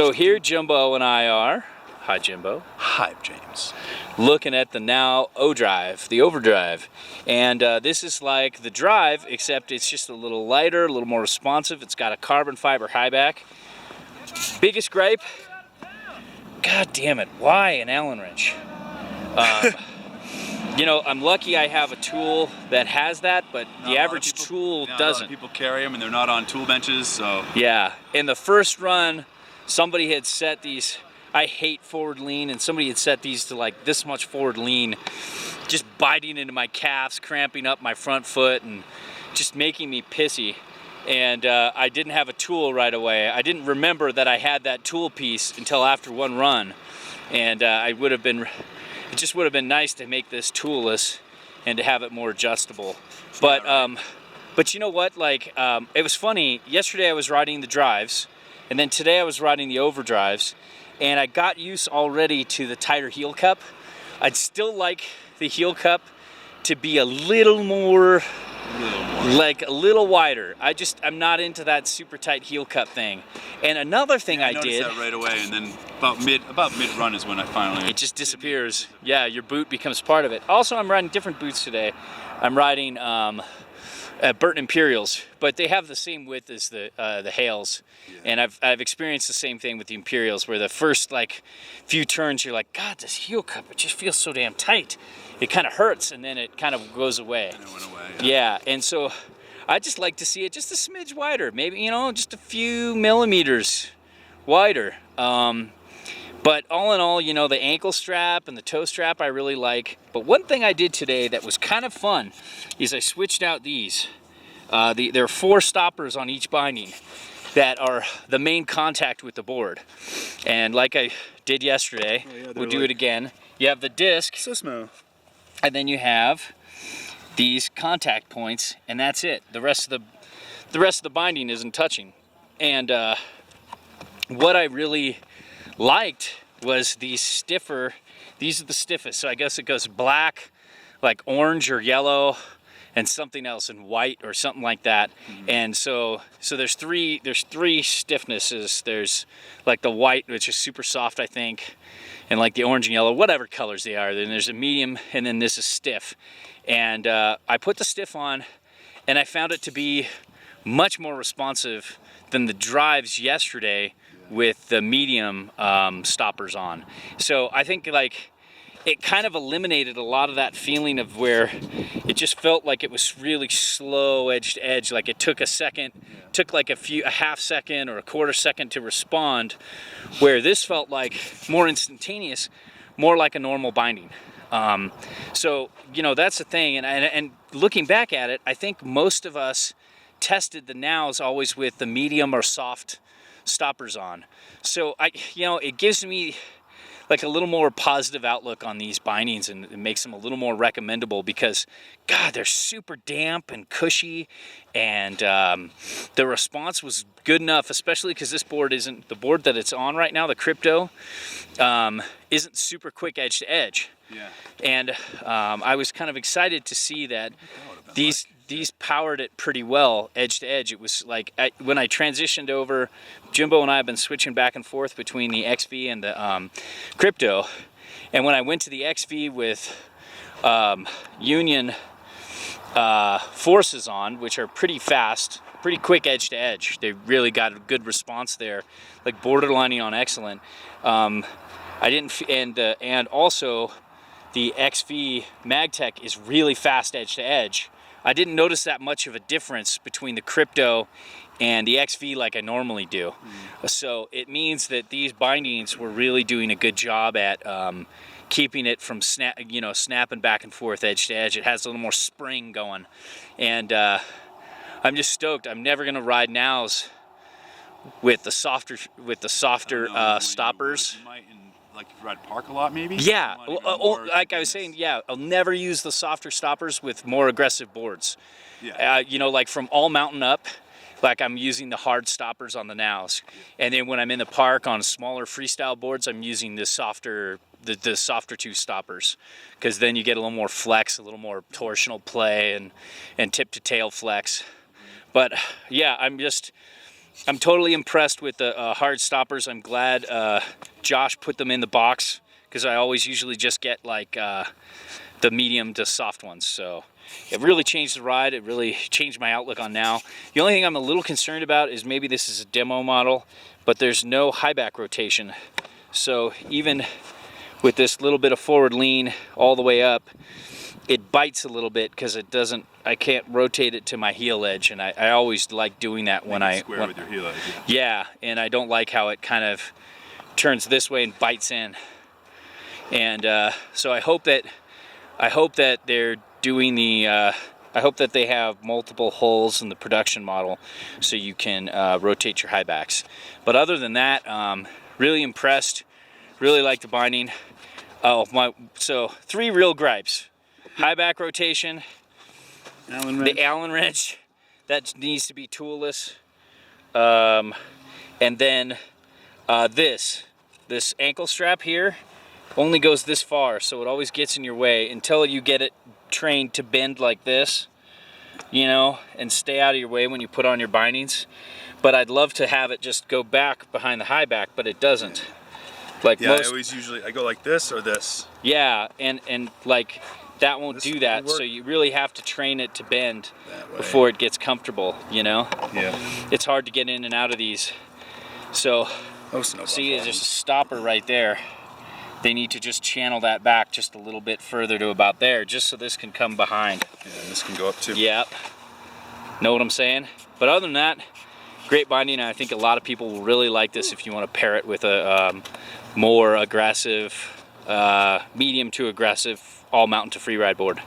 So here Jimbo and I are, hi Jimbo. Hi, James. Looking at the Now O-Drive, the Overdrive. And this is like the Drive, except it's just a little lighter, a little more responsive. It's got a carbon fiber high back. Biggest gripe, god damn it, why an Allen wrench? You know, I'm lucky I have a tool that has that, but the average tool doesn't. A lot of people carry them and they're not on tool benches, so. Yeah, in the first run, somebody had set these, I hate forward lean, and somebody had set these to like this much forward lean, just biting into my calves, cramping up my front foot, and just making me pissy. And I didn't have a tool right away. I didn't remember that I had that tool piece until after one run. And it just would have been nice to make this toolless and to have it more adjustable. But you know what, like, it was funny, yesterday I was riding the drives, and then today I was riding the overdrives, and I got used already to the tighter heel cup. I'd still like the heel cup to be a little more, like a little wider. I'm not into that super tight heel cup thing. And another thing I did, that right away, and then about mid run is when I finally. It just disappears. Yeah, your boot becomes part of it. Also, I'm riding different boots today. I'm riding Burton Imperials, but they have the same width as the Hales. Yeah. And I've experienced the same thing with the Imperials, where the first like few turns you're like, God, this heel cup, it just feels so damn tight. It kind of hurts, and then it kind of goes away. And it went away. Yeah, and so I just like to see it just a smidge wider, maybe, you know, just a few millimeters wider. But all in all, you know, the ankle strap and the toe strap I really like. But one thing I did today that was kind of fun is I switched out these. There are 4 stoppers on each binding that are the main contact with the board. And like I did yesterday, we'll do it again. You have the disc. So smooth. And then you have these contact points, and that's it. The rest of the binding isn't touching. And what I really liked was these are the stiffest. So I guess it goes black, like orange or yellow, and something else in white or something like that. Mm-hmm. And so there's three stiffnesses. There's like the white, which is super soft, I think, and like the orange and yellow, whatever colors they are. Then there's a medium, and then this is stiff. And I put the stiff on, and I found it to be much more responsive than the drives yesterday with the medium stoppers on. So I think like it kind of eliminated a lot of that feeling of where it just felt like it was really slow edge to edge, like it took a second, took like a half second or a quarter second to respond, where this felt like more instantaneous, more like a normal binding. So, you know, that's the thing. And looking back at it, I think most of us tested the Nows always with the medium or soft stoppers on. So it gives me like a little more positive outlook on these bindings, and it makes them a little more recommendable because, God, they're super damp and cushy, and the response was good enough, especially because this board isn't, the board that it's on right now, the Crypto, isn't super quick edge to edge. Yeah. And I was kind of excited to see that these powered it pretty well edge to edge. It was like when I transitioned over, Jimbo and I have been switching back and forth between the XV and the Crypto, and when I went to the XV with Union forces on, which are pretty fast, pretty quick edge to edge, they really got a good response there, like borderlining on excellent. I didn't, and also the XV Magtech is really fast edge to edge. I didn't notice that much of a difference between the Crypto and the XV like I normally do. So it means that these bindings were really doing a good job at keeping it from snapping back and forth edge to edge. It has a little more spring going, and I'm just stoked. I'm never gonna ride Nows with the softer stoppers. You might like ride park a lot, maybe. Yeah, like I was saying, yeah, I'll never use the softer stoppers with more aggressive boards. Yeah. Like from all mountain up, like I'm using the hard stoppers on the Nows, and then when I'm in the park on smaller freestyle boards, I'm using the softer two stoppers, because then you get a little more flex, a little more torsional play, and tip to tail flex. But yeah, I'm just I'm totally impressed with the hard stoppers. I'm glad Josh put them in the box, because I always usually just get like the medium to soft ones. So it really changed the ride. It really changed my outlook on now. The only thing I'm a little concerned about is maybe this is a demo model, but there's no high back rotation. So even with this little bit of forward lean all the way up, it bites a little bit because I can't rotate it to my heel edge, and I always like doing that when Square with your heel edge. yeah, and I don't like how it kind of turns this way and bites in. And so I hope that they're doing the I hope that they have multiple holes in the production model so you can rotate your high backs. But other than that, really impressed. Really like the binding. So 3 real gripes: high back rotation, the Allen wrench that needs to be toolless, and then this ankle strap here only goes this far, so it always gets in your way until you get it trained to bend like this, you know, and stay out of your way when you put on your bindings. But I'd love to have it just go back behind the high back, but it doesn't. Like Yeah, most, I go like this or this. yeah, and like that won't do that. work. So you really have to train it to bend before it gets comfortable, you know? Yeah. It's hard to get in and out of these. So see, there's just a stopper right there. They need to just channel that back just a little bit further to about there, just so this can come behind. Yeah, and this can go up too. Yep. Know what I'm saying? But other than that, great binding. And I think a lot of people will really like this if you want to pair it with a more aggressive, medium to aggressive, all mountain to free ride board.